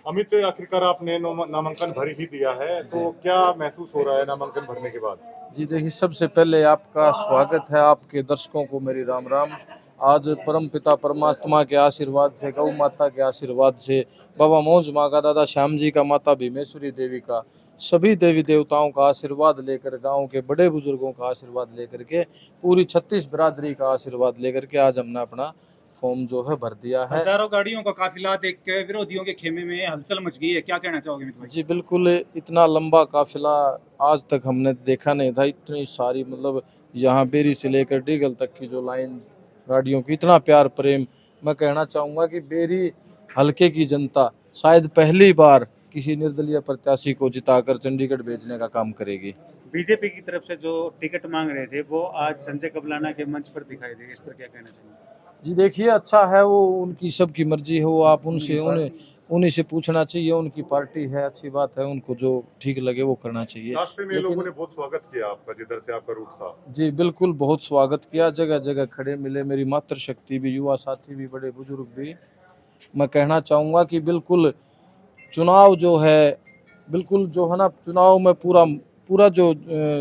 अमित, आखिरकार आपने नामांकन भर ही दिया है, तो क्या महसूस हो रहा है नामांकन भरने के बाद? जी देखिए, सबसे पहले आपका स्वागत है, आपके दर्शकों को मेरी राम राम। आज परम पिता परमात्मा के आशीर्वाद से, गौ माता के आशीर्वाद से, बाबा मौज माँ का, दादा श्याम जी का, माता भीमेश्वरी देवी का, सभी देवी देवताओं का आशीर्वाद लेकर, गांव के बड़े बुजुर्गों का आशीर्वाद लेकर के, पूरी 36 बिरादरी का आशीर्वाद लेकर के आज हमने अपना फॉर्म जो है भर दिया है। हजारों गाड़ियों का काफिला देख के विरोधियों के खेमे में हलचल मच गई है, क्या कहना चाहोगे अमित भाई? जी बिल्कुल, इतना लंबा काफिला आज तक हमने देखा नहीं था। इतनी सारी, मतलब यहाँ बेरी से लेकर डीगल तक की जो लाइन, गाड़ियों की इतना प्यार प्रेम। मैं कहना चाहूँगा कि बेरी हलके की जनता शायद पहली बार किसी निर्दलीय प्रत्याशी को जिताकर चंडीगढ़ भेजने का काम करेगी। बीजेपी की तरफ से जो टिकट मांग रहे थे वो आज संजय कबलाना के मंच पर दिखाई दे, इस पर क्या कहना चाहिए? जी देखिए, अच्छा है, वो उनकी सबकी मर्जी है, वो आप उन्हीं से पूछना चाहिए। उनकी पार्टी है, अच्छी बात है, उनको जो ठीक लगे वो करना चाहिए। रास्ते में लोगों ने बहुत स्वागत किया आपका, जिधर से आपका रूट था। जी बिल्कुल, बहुत स्वागत किया, जगह जगह खड़े मिले, मेरी मातृशक्ति भी, युवा साथी भी, बड़े बुजुर्ग भी। मैं कहना चाहूँगा कि बिल्कुल चुनाव जो है, बिल्कुल जो है ना, चुनाव में पूरा पूरा जो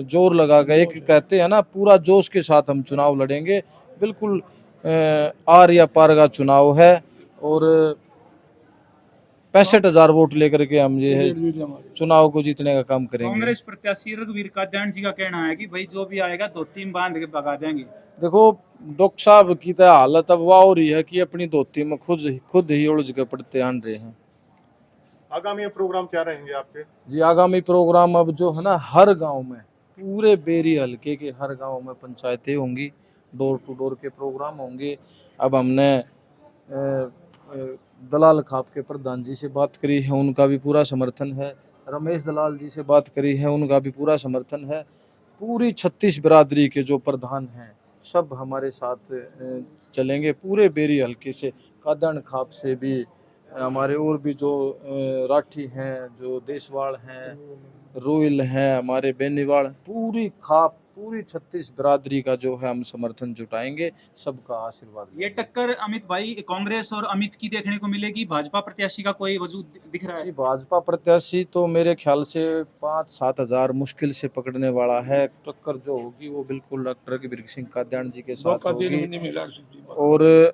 जोर लगा गए, एक कहते हैं ना, पूरा जोश के साथ हम चुनाव लड़ेंगे। बिल्कुल आर या पार का चुनाव है और 65,000 वोट लेकर के हम ये है चुनाव को जीतने का काम करेंगे। कांग्रेस प्रत्याशी रघुवीर कादियान जी का कहना है कि भाई जो भी आएगा धोती में बांध के भगा देंगे। देखो, डॉक्टर साहब की तो हालत अब वाह हो रही है कि अपनी धोती में खुद ही उलझ के पड़ते आन रहे हैं। आगामी प्रोग्राम क्या रहेंगे आपके? जी, आगामी प्रोग्राम अब जो है ना, हर गांव में, पूरे बेरी हलके के हर गांव में पंचायतें होंगी, डोर टू डोर के प्रोग्राम होंगे। अब हमने दलाल खाप के प्रधान जी से बात करी है, उनका भी पूरा समर्थन है। रमेश दलाल जी से बात करी है, उनका भी पूरा समर्थन है। पूरी 36 बिरादरी के जो प्रधान हैं सब हमारे साथ चलेंगे, पूरे बेरी हलके से, कादन खाप से भी हमारे, और भी जो राठी हैं, जो देशवाड़ हैं, रोयल हैं, हमारे बेनीवाड़, पूरी खाप, पूरी 36 बिरादरी का जो है हम समर्थन जुटाएंगे, सबका आशीर्वाद। ये टक्कर अमित भाई कांग्रेस और अमित की देखने को मिलेगी, भाजपा प्रत्याशी का कोई वजूद दिख रहा है? भाजपा प्रत्याशी तो मेरे ख्याल से 5-7 हजार मुश्किल से पकड़ने वाला है। टक्कर जो होगी वो बिल्कुल डॉक्टर रघुवीर सिंह कादियान जी के साथ होगी।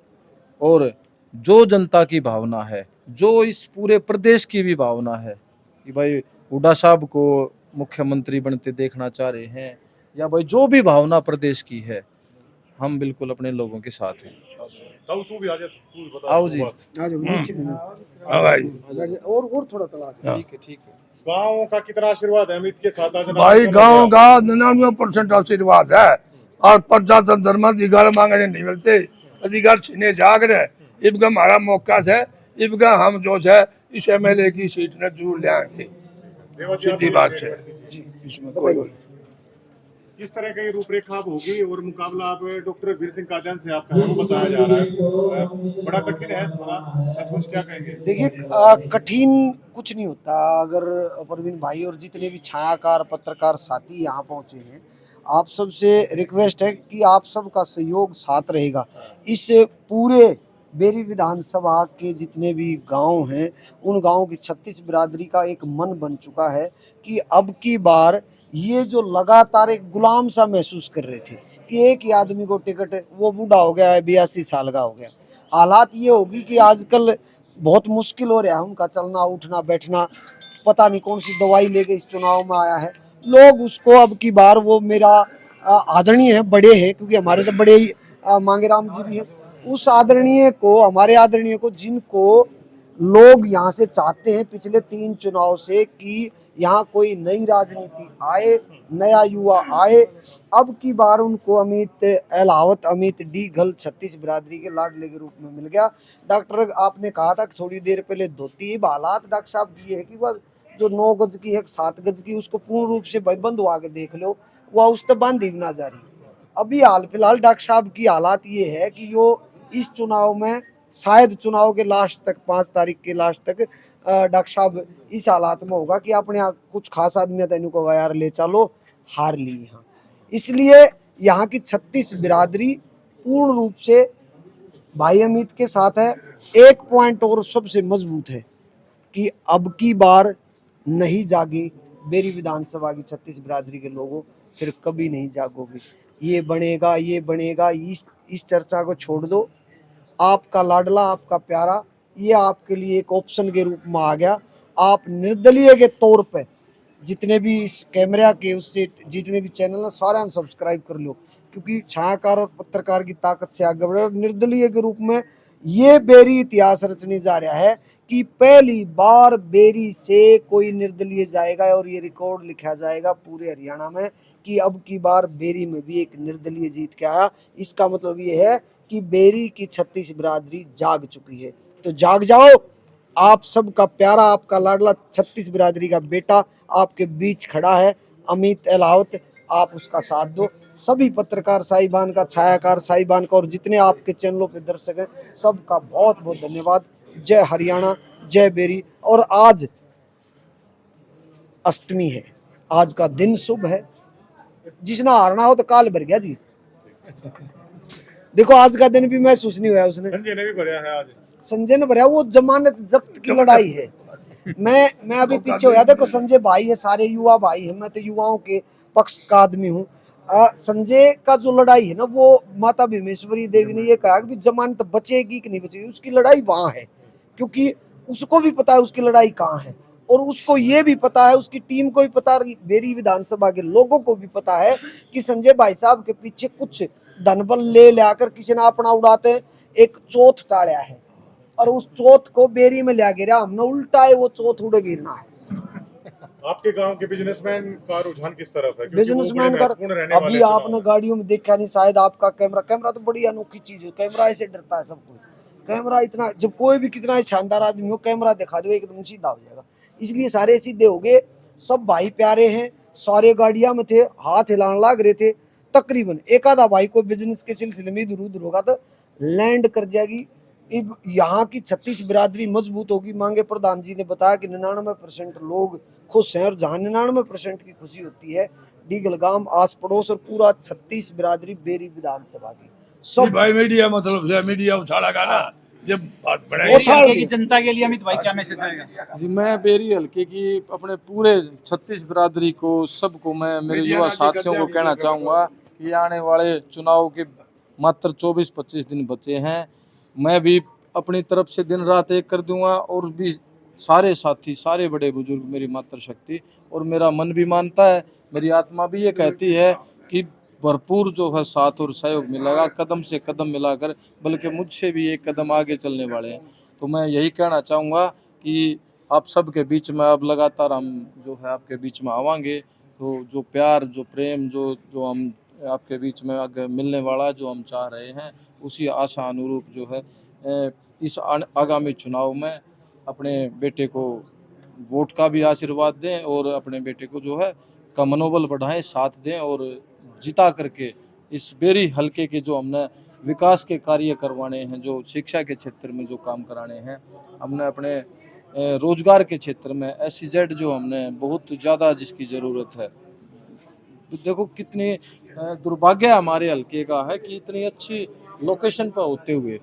और जो जनता की भावना है, जो इस पूरे प्रदेश की भी भावना है कि भाई हुड्डा साहब को मुख्यमंत्री बनते देखना चाह रहे हैं, या भाई जो भी भावना प्रदेश की है, हम बिल्कुल अपने लोगों के साथ हैं। तू भी आ जा, तू बता। आओ जी, आ जाओ नीचे। हाँ भाई, और थोड़ा तला दे। ठीक है। गाँव का कितना आशीर्वाद है अमित के साथ? आज भाई गाँव का 99% आशीर्वाद है और प्रशासन धर्म अधिकार मांगने नहीं मिलते, अधिकार छीने जाग रहे। इबका हमारा मौका है, इबका हम जो है इस MLA की सीट ने जरूर ले आएंगे, सीधी बात है। इसमें कोई किस तरह की रूपरेखा होगी और मुकाबला आप डॉक्टर रघुवीर सिंह कादियान से आपका है, वो बताया जा रहा है बड़ा कठिन है थोड़ा, सचमुच क्या कहेंगे? देखिए, कठिन कुछ नहीं होता। अगर परवीन भाई और जितने भी छायाकार पत्रकार साथी यहाँ पहुँचे हैं, आप सबसे रिक्वेस्ट है कि आप सबका सहयोग साथ रहेगा। इस पूरे बेरी विधानसभा के जितने भी गांव हैं, उन गांवों की 36 बिरादरी का एक मन बन चुका है कि अब की बार ये जो लगातार एक गुलाम सा महसूस कर रहे थे कि एक ही आदमी को टिकट, वो बूढ़ा हो गया है, 82 साल का हो गया। हालात ये होगी कि आजकल बहुत मुश्किल हो रहा है उनका चलना उठना बैठना, पता नहीं कौन सी दवाई लेके इस चुनाव में आया है। लोग उसको अब की बार, वो मेरा आदरणीय है, बड़े हैं, क्योंकि हमारे तो बड़े ही मांगेराम जी भी हैं, उस आदरणीय को, हमारे आदरणीय को, जिनको लोग यहाँ से चाहते हैं पिछले 3 चुनाव से कि यहाँ कोई नई राजनीति आए, नया युवा आए, अब की बार उनको अमित अलावत, अमित डीगल 36 बिरादरी के लाडले के रूप में मिल गया। डॉक्टर, आपने कहा था कि थोड़ी देर पहले धोती, हालात डॉक्टर साहब की है कि वह जो 9 गज की है, 7 गज की, उसको पूर्ण रूप से भाई बंधवा के देख लो, वह उस तक बांधी ना जा रही। अभी हाल फिलहाल डॉक्टर साहब की हालात ये है कि यो इस चुनाव में, शायद चुनाव के लास्ट तक, 5 तारीख के लास्ट तक, डॉक्टर साहब इस हालात में होगा कि अपने कुछ खास आदमी तेन को यार ले चलो, हार ली यहाँ। इसलिए यहाँ की 36 बिरादरी पूर्ण रूप से भाई अमित के साथ है। एक पॉइंट और सबसे मजबूत है कि अब की बार नहीं जागे बेरी विधानसभा की 36 बिरादरी के लोगों, फिर कभी नहीं जागोगे। ये बनेगा, ये बनेगा, इस चर्चा को छोड़ दो। आपका लाडला, आपका प्यारा, ये आपके लिए एक ऑप्शन के रूप में आ गया। आप निर्दलीय के तौर पे जितने भी इस कैमरा के उससे जितने भी चैनल है सारे हम सब्सक्राइब कर लो, क्योंकि छायाकार और पत्रकार की ताकत से आगे बढ़े। और निर्दलीय के रूप में ये बेरी इतिहास रचने जा रहा है कि पहली बार बेरी से कोई निर्दलीय जाएगा और ये रिकॉर्ड लिखा जाएगा पूरे हरियाणा में कि अब की बार बेरी में भी एक निर्दलीय जीत के आया। इसका मतलब ये है कि बेरी की 36 बिरादरी जाग चुकी है। तो जाग जाओ, आप सबका प्यारा, आपका लाडला 36 बिरादरी का बेटा आपके बीच खड़ा है, अमित अलावत, आप उसका साथ दो। सभी पत्रकार साहिबान का, छायाकार साहिबान का और जितने आपके चैनलों पे दर्शक हैं सबका बहुत बहुत धन्यवाद। जय हरियाणा, जय बेरी। और आज अष्टमी है, आज का दिन शुभ है। जिसने हारना हो तो काल भर गया जी। देखो आज का दिन भी महसूस नहीं हुआ उसने। संजय ने भी भरा है आज। संजय ने भरा, वो जमानत जब्त की लड़ाई है। मैं अभी पीछे होया, देखो संजय भाई है, सारे युवा भाई है, मैं तो युवाओं के पक्ष का आदमी हूँ। संजय का जो लड़ाई है ना, वो माता भीमेश्वरी देवी ने ये कहा कि जमानत बचेगी कि नहीं बचेगी, उसकी लड़ाई वहां है। क्योंकि उसको भी पता है उसकी लड़ाई कहाँ है, और उसको ये भी पता है, उसकी टीम को भी पता है, बेरी विधानसभा के लोगों को भी पता है कि संजय भाई साहब के पीछे कुछ धनबल ले लाकर किसी ने अपना उड़ाते एक चौथ टाड़ा है, और उस चौथ को बेरी में लिया गिरा हमने, उल्टा है वो चौथ उड़ गिरना है। आपके गांव के बिजनेसमैन का रुझान किस तरफ है? बिजनेसमैन का अभी आपने गाड़ियों में देखा नहीं शायद, आपका कैमरा तो बड़ी अनोखी चीज है। कैमरा ऐसे डरता है सब कुछ, कैमरा इतना, जब कोई भी कितना शानदार आदमी हो कैमरा दिखा दो एकदम सीधा हो जाएगा। इसलिए सारे सीधे हो गए, सब भाई प्यारे हैं, सारे गाड़ियां में थे, हाथ हिलाने लग रहे थे। तकरीबन एक आधा भाई को बिजनेस के सिलसिले में इधर उधर होगा तो लैंड कर जाएगी। यहाँ की 36 बिरादरी मजबूत होगी। मांगे प्रधान जी ने बताया कि 99% लोग खुश हैं, और जहाँ 99% की खुशी होती है डीगलगाम, आस पड़ोस और पूरा 36 बिरादरी बेरी विधानसभा की सब भाई मीडिया मतलब से मीडिया उछाला का ना जब बात बेरी बढ़ेगी। हल्के की जनता के लिए अमित भाई क्या मैसेज आएगा? जी मैं बेरी हल्के की अपने पूरे 36 बिरादरी को, सबको, मैं मेरे युवा साथियों को कहना चाहूँगा कि आने वाले चुनाव के मात्र 24-25 दिन बचे हैं। मैं भी अपनी तरफ से दिन रात एक कर दूंगा, और भी सारे साथी, सारे बड़े बुजुर्ग, मेरी मात्र शक्ति और मेरा मन भी मानता है, मेरी आत्मा भी ये कहती है कि भरपूर जो है साथ और सहयोग मिलेगा, कदम से कदम मिलाकर, बल्कि मुझसे भी एक कदम आगे चलने वाले हैं। तो मैं यही कहना चाहूँगा कि आप सबके बीच में अब लगातार हम जो है आपके बीच में आवांगे, तो जो प्यार, जो प्रेम, जो हम आपके बीच में आगे मिलने वाला, जो हम चाह रहे हैं, उसी आशा अनुरूप जो है इस आगामी चुनाव में अपने बेटे को वोट का भी आशीर्वाद दें, और अपने बेटे को जो है का मनोबल बढ़ाएं, साथ दें, और जिता करके इस बेरी हलके के जो हमने विकास के कार्य करवाने हैं, जो शिक्षा के क्षेत्र में जो काम कराने हैं, हमने अपने रोजगार के क्षेत्र में SEZ जो हमने बहुत ज़्यादा जिसकी ज़रूरत है। तो देखो कितनी दुर्भाग्य हमारे हलके का है कि इतनी अच्छी लोकेशन पर होते हुए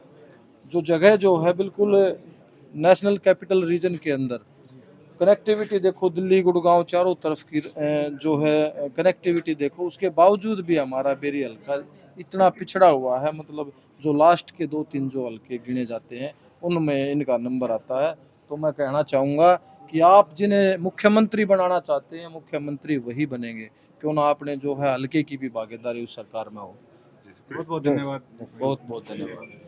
जो जगह जो है बिल्कुल नेशनल कैपिटल रीजन के अंदर, कनेक्टिविटी देखो, दिल्ली गुड़गांव चारों तरफ की जो है कनेक्टिविटी देखो, उसके बावजूद भी हमारा बेरी हल्का इतना पिछड़ा हुआ है। मतलब जो लास्ट के 2-3 जो हल्के गिने जाते हैं उनमें इनका नंबर आता है। तो मैं कहना चाहूँगा कि आप जिन्हें मुख्यमंत्री बनाना चाहते हैं, मुख्यमंत्री वही बनेंगे, क्यों ना आपने जो है हल्के की भी भागीदारी उस सरकार में हो। बहुत बहुत धन्यवाद। बहुत बहुत धन्यवाद।